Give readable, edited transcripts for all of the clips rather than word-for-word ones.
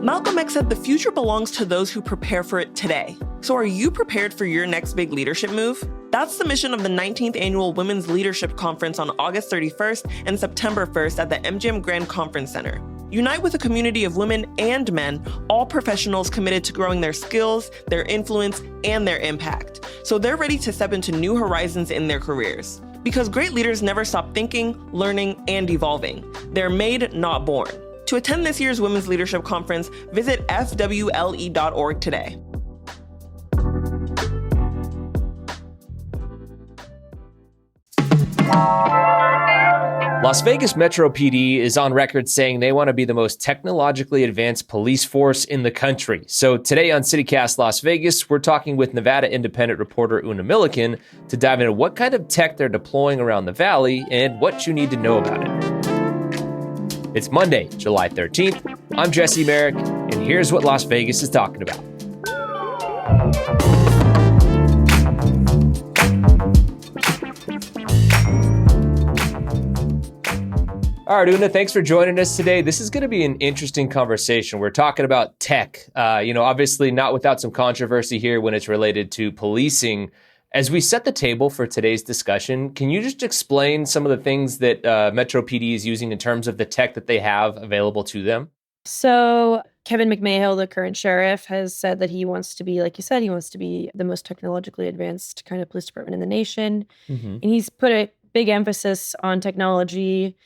Malcolm X said the future belongs to those who prepare for it today. So are you prepared for your next big leadership move? That's the mission of the 19th Annual Women's Leadership Conference on August 31st and September 1st at the MGM Grand Conference Center. Unite with a community of women and men, all professionals committed to growing their skills, their influence, and their impact. So they're ready to step into new horizons in their careers. Because great leaders never stop thinking, learning, and evolving. They're made, not born. To attend this year's Women's Leadership Conference, visit fwle.org today. Las Vegas Metro PD is on record saying they want to be the most technologically advanced police force in the country. So today on CityCast Las Vegas, we're talking with Nevada Independent reporter Una Milliken to dive into what kind of tech they're deploying around the valley and what you need to know about it. It's Monday, July 13th. I'm Jesse Merrick, and here's what Las Vegas is talking about. All right, Una, thanks for joining us today. This is going to be an interesting conversation. We're talking about tech, obviously not without some controversy here when it's related to policing. As we set the table for today's discussion, can you just explain some of the things that Metro PD is using in terms of the tech that they have available to them? So Kevin McMahill, the current sheriff, has said that he wants to be, like you said, he wants to be the most technologically advanced kind of police department in the nation. Mm-hmm. And he's put a big emphasis on technology.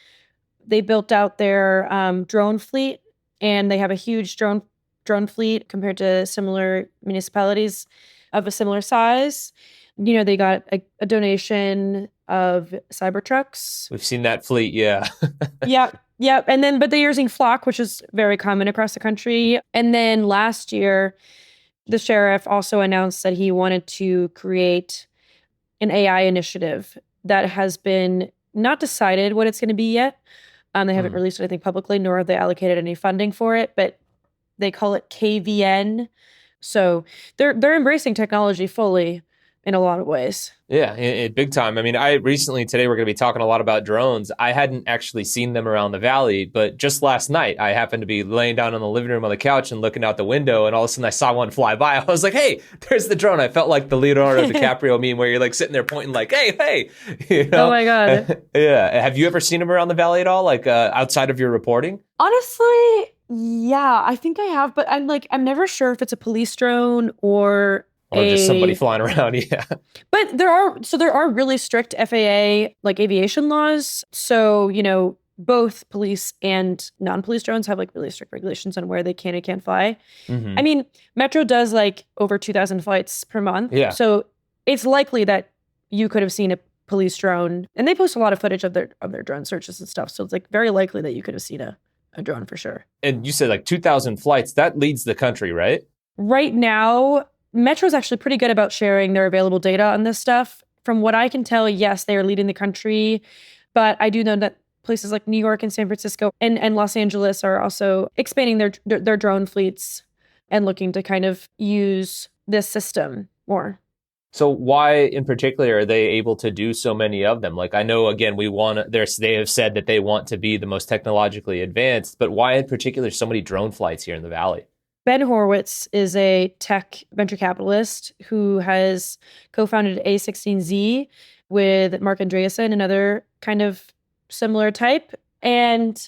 They built out their drone fleet, and they have a huge drone fleet compared to similar municipalities of a similar size. You know, they got a donation of Cybertrucks. We've seen that fleet, yeah. Yeah. And then, but they're using Flock, which is very common across the country. And then last year, the sheriff also announced that he wanted to create an AI initiative that has been not decided what it's going to be yet. They haven't released it, I think, publicly, nor have they allocated any funding for it, but they call it KVN. So they're embracing technology fully in a lot of ways. Yeah, in big time. I mean, today we're going to be talking a lot about drones. I hadn't actually seen them around the valley, but just last night, I happened to be laying down on the living room on the couch and looking out the window, and all of a sudden I saw one fly by. I was like, hey, there's the drone. I felt like the Leonardo DiCaprio meme where you're like sitting there pointing like, hey. You know? Oh my God. Yeah. Have you ever seen them around the valley at all, like outside of your reporting? Honestly, yeah, I think I have, but I'm never sure if it's a police drone or just somebody flying around, yeah. But there are really strict FAA like aviation laws. So, both police and non-police drones have like really strict regulations on where they can and can't fly. Mm-hmm. I mean, Metro does like over 2,000 flights per month. Yeah. So it's likely that you could have seen a police drone, and they post a lot of footage of their drone searches and stuff. So it's like very likely that you could have seen a drone for sure. And you said like 2,000 flights, that leads the country, right? Right now, Metro's actually pretty good about sharing their available data on this stuff. From what I can tell, yes, they are leading the country, but I do know that places like New York and San Francisco and Los Angeles are also expanding their drone fleets and looking to kind of use this system more. So why in particular are they able to do so many of them? Like, I know, again, they have said that they want to be the most technologically advanced, but why in particular so many drone flights here in the valley? Ben Horowitz is a tech venture capitalist who has co-founded A16Z with Mark Andreessen, another kind of similar type. And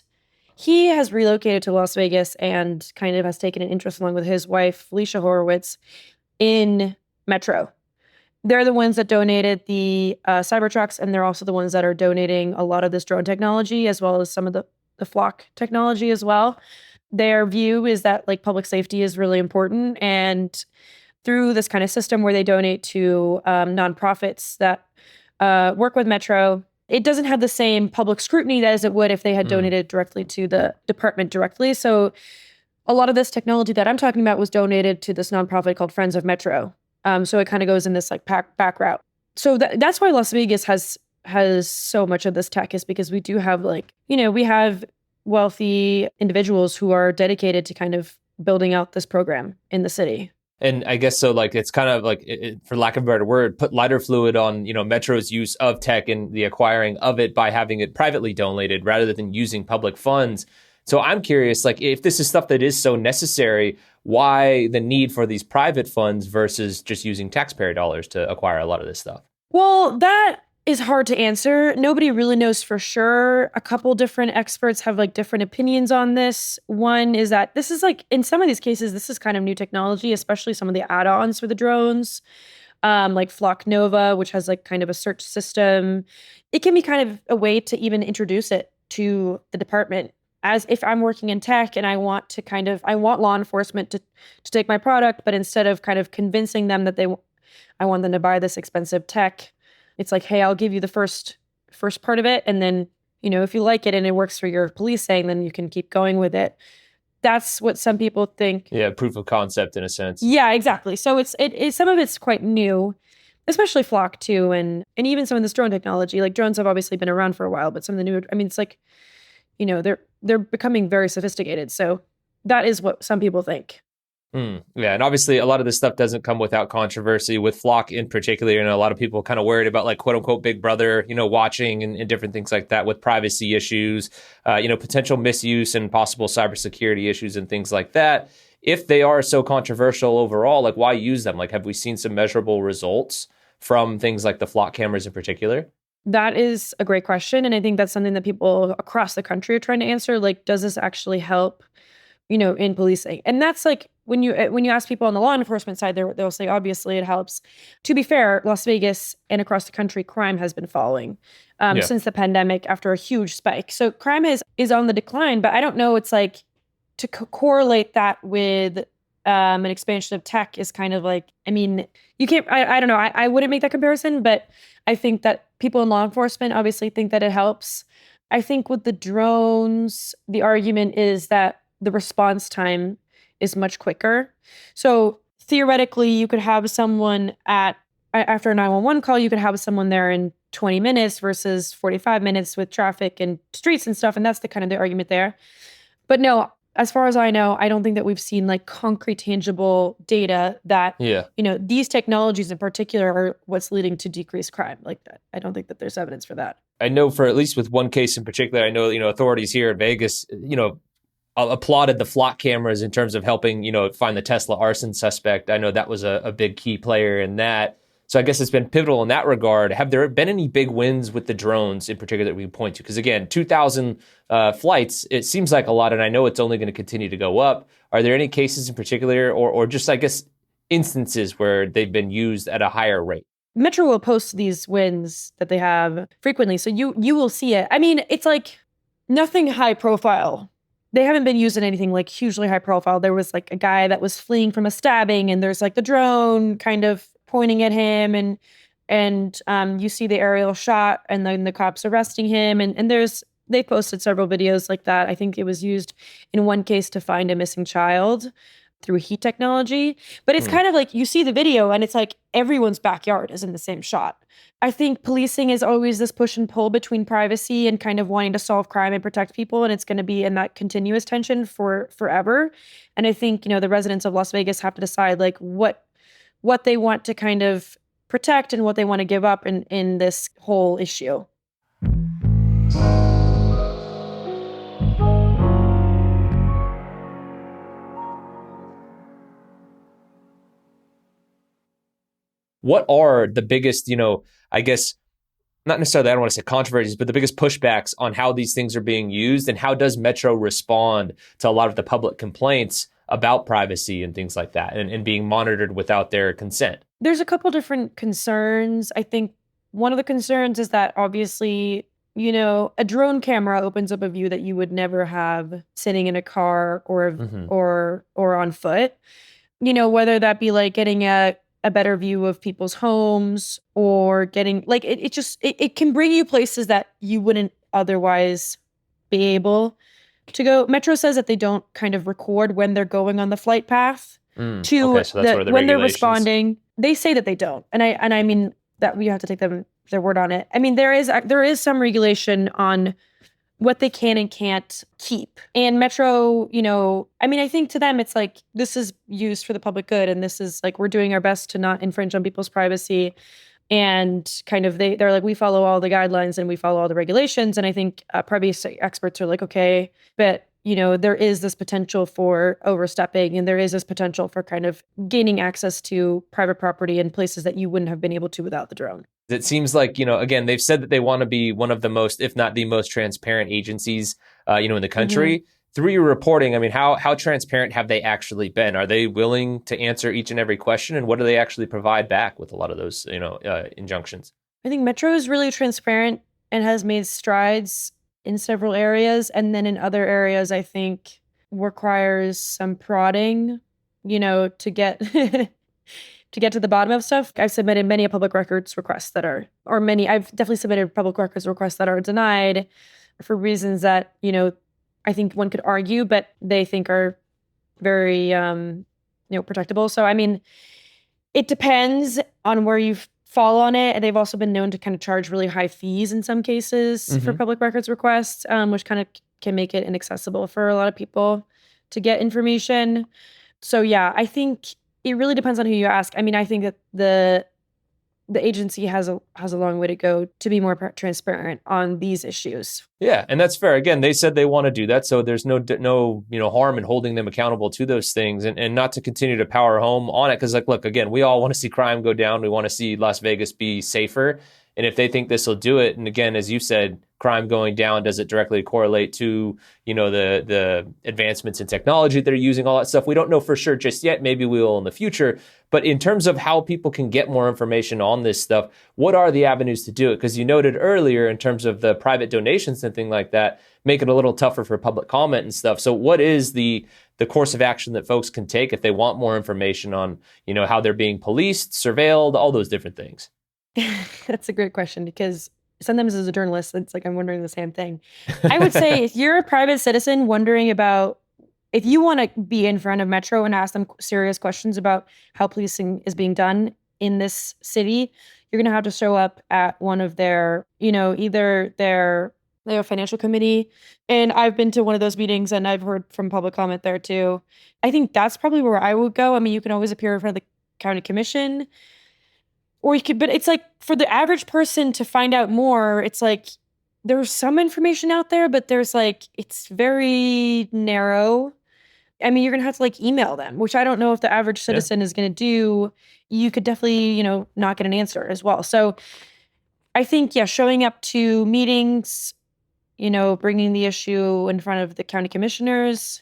he has relocated to Las Vegas and kind of has taken an interest along with his wife, Felicia Horowitz, in Metro. They're the ones that donated the Cybertrucks, and they're also the ones that are donating a lot of this drone technology, as well as some of the Flock technology as well. Their view is that like public safety is really important, and through this kind of system where they donate to nonprofits that work with Metro, it doesn't have the same public scrutiny as it would if they had donated directly to the department directly. So a lot of this technology that I'm talking about was donated to this nonprofit called Friends of Metro. So it kind of goes in this like back route. So that's why Las Vegas has so much of this tech, is because we do have we have wealthy individuals who are dedicated to kind of building out this program in the city. And I guess so, like, it's kind of like, for lack of a better word, put lighter fluid on, Metro's use of tech and the acquiring of it by having it privately donated rather than using public funds. So I'm curious, like, if this is stuff that is so necessary, why the need for these private funds versus just using taxpayer dollars to acquire a lot of this stuff? Well, that is hard to answer. Nobody really knows for sure. A couple different experts have like different opinions on this. One is that this is like, in some of these cases, this is kind of new technology, especially some of the add-ons for the drones, like Flock Nova, which has like kind of a search system. It can be kind of a way to even introduce it to the department. As if I'm working in tech and I want law enforcement to take my product, but instead of kind of convincing them that I want them to buy this expensive tech, it's like, hey, I'll give you the first part of it. And then, if you like it and it works for your policing, then you can keep going with it. That's what some people think. Yeah, proof of concept in a sense. Yeah, exactly. So it's some of it's quite new, especially Flock too. And even some of this drone technology, like drones have obviously been around for a while, but some of the newer, it's like, they're becoming very sophisticated. So that is what some people think. Yeah, and obviously a lot of this stuff doesn't come without controversy. With Flock in particular, a lot of people kind of worried about like quote unquote Big Brother, watching and different things like that with privacy issues, potential misuse and possible cybersecurity issues and things like that. If they are so controversial overall, like why use them? Like, have we seen some measurable results from things like the Flock cameras in particular? That is a great question. And I think that's something that people across the country are trying to answer. Like, does this actually help, in policing? And that's like, when you ask people on the law enforcement side, they'll say, obviously it helps. To be fair, Las Vegas and across the country, crime has been falling since the pandemic after a huge spike. So crime is on the decline, but I don't know. It's like to correlate that with an expansion of tech is kind of like, you can't, I don't know. I wouldn't make that comparison, but I think that people in law enforcement obviously think that it helps. I think with the drones, the argument is that the response time is much quicker. So theoretically, you could have someone after a 911 call, you could have someone there in 20 minutes versus 45 minutes with traffic and streets and stuff. And that's the argument there. But no, as far as I know, I don't think that we've seen like concrete, tangible data that, these technologies in particular are what's leading to decreased crime like that. I don't think that there's evidence for that. I know for at least with one case in particular, I know, authorities here in Vegas, applauded the Flock cameras in terms of helping, find the Tesla arson suspect. I know that was a big key player in that. So I guess it's been pivotal in that regard. Have there been any big wins with the drones in particular that we can point to? Because again, 2,000 flights, it seems like a lot, and I know it's only going to continue to go up. Are there any cases in particular or just, I guess, instances where they've been used at a higher rate? Metro will post these wins that they have frequently. So you will see it. It's like nothing high profile. They haven't been used in anything like hugely high profile. There was like a guy that was fleeing from a stabbing and there's like the drone kind of pointing at him and you see the aerial shot and then the cops arresting him. And they posted several videos like that. I think it was used in one case to find a missing child through heat technology. But it's kind of like you see the video and it's like everyone's backyard is in the same shot. I think policing is always this push and pull between privacy and kind of wanting to solve crime and protect people. And it's going to be in that continuous tension for forever. And I think, the residents of Las Vegas have to decide like what they want to kind of protect and what they want to give up in this whole issue. What are the biggest, I guess, not necessarily, I don't want to say controversies, but the biggest pushbacks on how these things are being used, and how does Metro respond to a lot of the public complaints about privacy and things like that and being monitored without their consent? There's a couple different concerns. I think one of the concerns is that obviously, a drone camera opens up a view that you would never have sitting in a car or on foot, whether that be like getting a better view of people's homes or getting like it can bring you places that you wouldn't otherwise be able to go. Metro says that they don't kind of record when they're going on the flight path Okay, so that's one of the when they're regulations. responding. They say that they don't, and I mean that we have to take their word on it. I mean there is some regulation on what they can and can't keep. And Metro, I think to them, it's like, this is used for the public good. And this is like, we're doing our best to not infringe on people's privacy. And kind of, they're like, we follow all the guidelines and we follow all the regulations. And I think privacy experts are like, okay, but there is this potential for overstepping, and there is this potential for kind of gaining access to private property in places that you wouldn't have been able to without the drone. It seems like, again, they've said that they want to be one of the most, if not the most transparent agencies, in the country. Mm-hmm. Through your reporting, I mean, how transparent have they actually been? Are they willing to answer each and every question? And what do they actually provide back with a lot of those, injunctions? I think Metro is really transparent and has made strides in several areas. And then in other areas, I think requires some prodding, to get to get to the bottom of stuff. I've submitted many public records requests I've definitely submitted public records requests that are denied for reasons that, I think one could argue, but they think are very, protectable. So, I mean, it depends on where you fall on it. And they've also been known to kind of charge really high fees in some cases for public records requests, which kind of can make it inaccessible for a lot of people to get information. So, yeah, I think it really depends on who you ask. I mean, I think that the agency has a long way to go to be more transparent on these issues. Yeah, and that's fair. Again, they said they want to do that, so there's no harm in holding them accountable to those things, and not to continue to power home on it. Because look, again, we all want to see crime go down. We want to see Las Vegas be safer. And if they think this will do it, and again, as you said, crime going down, does it directly correlate to, the advancements in technology that are using, all that stuff? We don't know for sure just yet. Maybe we will in the future. But in terms of how people can get more information on this stuff, what are the avenues to do it? Because you noted earlier in terms of the private donations and things like that, make it a little tougher for public comment and stuff. So what is the course of action that folks can take if they want more information on, how they're being policed, surveilled, all those different things? That's a great question, because sometimes as a journalist, it's like I'm wondering the same thing. I would say if you're a private citizen wondering about, if you want to be in front of Metro and ask them serious questions about how policing is being done in this city, you're going to have to show up at one of their, either their financial committee. And I've been to one of those meetings and I've heard from public comment there too. I think that's probably where I would go. I mean, you can always appear in front of the county commission. Or you could, but it's like for the average person to find out more, it's like there's some information out there, but it's very narrow. I mean, you're going to have to email them, which I don't know if the average citizen is going to do. You could definitely, not get an answer as well. So I think, showing up to meetings, bringing the issue in front of the county commissioners,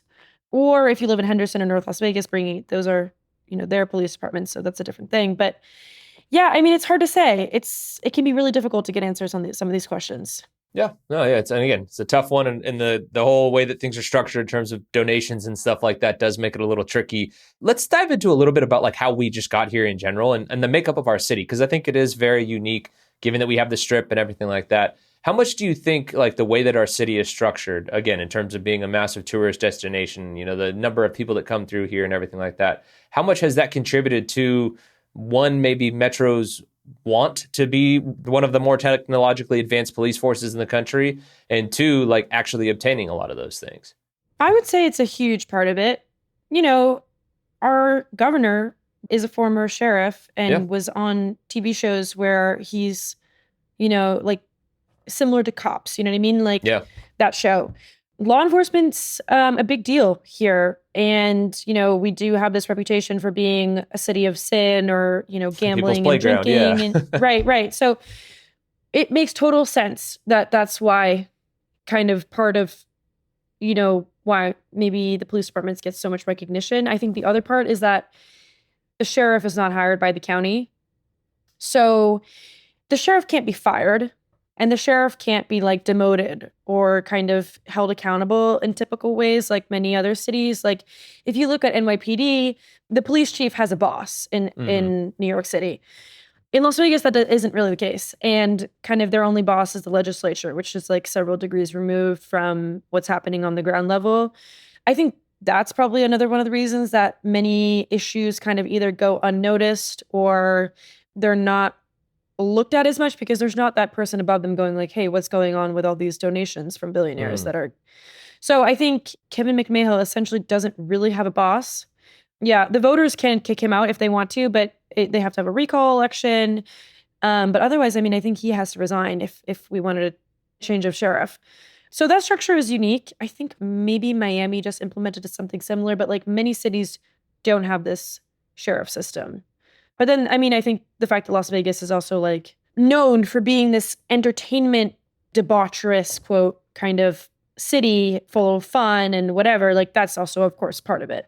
or if you live in Henderson or North Las Vegas, those are, their police departments. So that's a different thing. But yeah, I mean, it's hard to say. It can be really difficult to get answers on some of these questions. Yeah, no, yeah. It's a tough one, and the whole way that things are structured in terms of donations and stuff like that does make it a little tricky. Let's dive into a little bit about how we just got here in general and the makeup of our city, because I think it is very unique, given that we have the Strip and everything like that. How much do you think the way that our city is structured, again, in terms of being a massive tourist destination, the number of people that come through here and everything like that, how much has that contributed to, one, maybe Metro's want to be one of the more technologically advanced police forces in the country, and two, actually obtaining a lot of those things? I would say it's a huge part of it. Our governor is a former sheriff and was on TV shows where he's, similar to Cops, you know what I mean? That show. Law enforcement's a big deal here. And, we do have this reputation for being a city of sin or, gambling and drinking. And, right. So it makes total sense that's why kind of part of, why maybe the police departments get so much recognition. I think the other part is that the sheriff is not hired by the county. So the sheriff can't be fired. And the sheriff can't be demoted or kind of held accountable in typical ways like many other cities. If you look at NYPD, the police chief has a boss in New York City. In Las Vegas, that isn't really the case. And kind of their only boss is the legislature, which is several degrees removed from what's happening on the ground level. I think that's probably another one of the reasons that many issues kind of either go unnoticed or they're not looked at as much, because there's not that person above them going hey, what's going on with all these donations from billionaires that are. So I think Kevin McMahill essentially doesn't really have a boss. Yeah, the voters can kick him out if they want to, but they have to have a recall election. But otherwise, I mean, I think he has to resign if we wanted a change of sheriff. So that structure is unique. I think maybe Miami just implemented something similar, but like many cities don't have this sheriff system. But then, I mean, I think the fact that Las Vegas is also like known for being this entertainment debaucherous, quote, kind of city full of fun and whatever, like that's also, of course, part of it.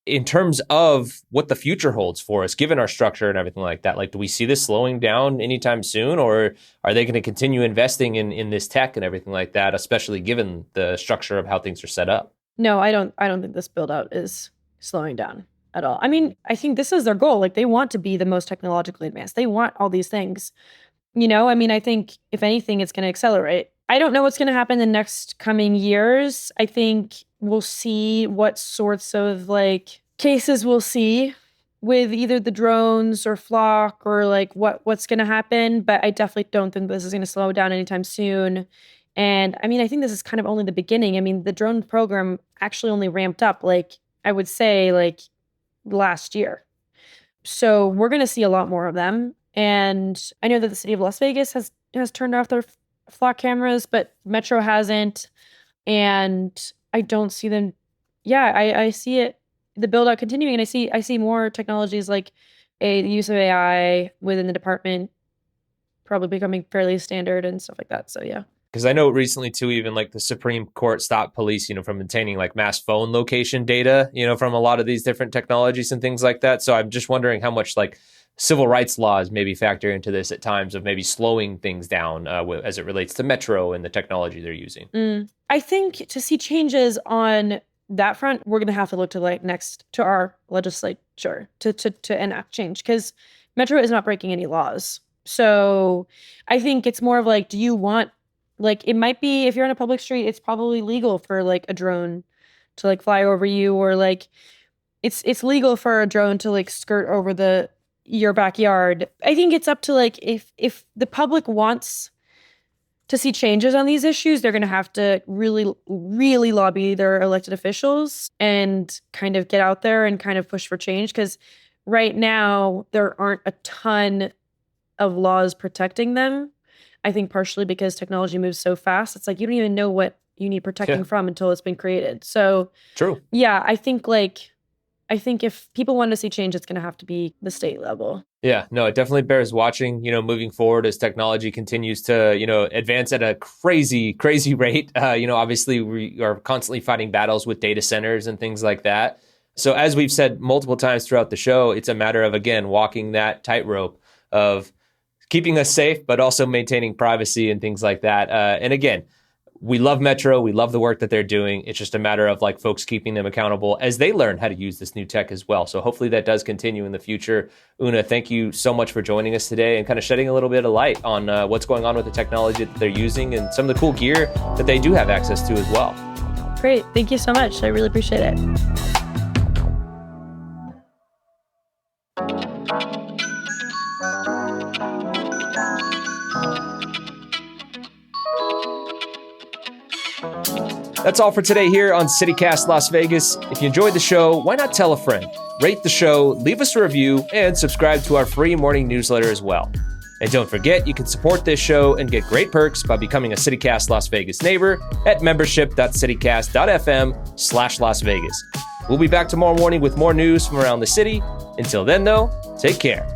In terms of what the future holds for us, given our structure and everything like that, like, do we see this slowing down anytime soon, or are they going to continue investing in this tech and everything like that, especially given the structure of how things are set up? No, I don't think this build out is slowing down at all. I mean, I think this is their goal. Like they want to be the most technologically advanced. They want all these things. I mean, I think if anything, it's going to accelerate. I don't know what's going to happen in the next coming years. I think we'll see what sorts of like cases we'll see with either the drones or Flock or like what's going to happen. But I definitely don't think this is going to slow down anytime soon. And I mean, I think this is kind of only the beginning. I mean, the drone program actually only ramped up, like I would say, like last year. So we're going to see a lot more of them. And I know that the city of Las Vegas has turned off their Flock cameras, but Metro hasn't. And I don't see them. Yeah, I see it, the build out continuing. And I see more technologies like the use of AI within the department probably becoming fairly standard and stuff like that. So yeah. Because I know recently too, even like the Supreme Court stopped police, from obtaining like mass phone location data, from a lot of these different technologies and things like that. So I'm just wondering how much like civil rights laws maybe factor into this at times of maybe slowing things down as it relates to Metro and the technology they're using. I think to see changes on that front, we're going to have to look to like next to our legislature to enact change, because Metro is not breaking any laws. So I think it's more of like, do you want, like, it might be, if you're on a public street, it's probably legal for like a drone to like fly over you, or like it's legal for a drone to like skirt over your backyard. I think it's up to like, if the public wants to see changes on these issues, they're going to have to really, really lobby their elected officials and kind of get out there and kind of push for change. Because right now there aren't a ton of laws protecting them. I think partially because technology moves so fast. It's like you don't even know what you need protecting from until it's been created. So true. Yeah, I think if people want to see change, it's going to have to be the state level. Yeah, no, it definitely bears watching, moving forward as technology continues to, advance at a crazy, crazy rate. Obviously we are constantly fighting battles with data centers and things like that. So as we've said multiple times throughout the show, it's a matter of, again, walking that tightrope of keeping us safe, but also maintaining privacy and things like that. And again, we love Metro. We love the work that they're doing. It's just a matter of like folks keeping them accountable as they learn how to use this new tech as well. So hopefully that does continue in the future. Una, thank you so much for joining us today and kind of shedding a little bit of light on what's going on with the technology that they're using and some of the cool gear that they do have access to as well. Great. Thank you so much. I really appreciate it. That's all for today here on CityCast Las Vegas. If you enjoyed the show, why not tell a friend? Rate the show, leave us a review, and subscribe to our free morning newsletter as well. And don't forget, you can support this show and get great perks by becoming a CityCast Las Vegas neighbor at membership.citycast.fm/Las Vegas. We'll be back tomorrow morning with more news from around the city. Until then, though, take care.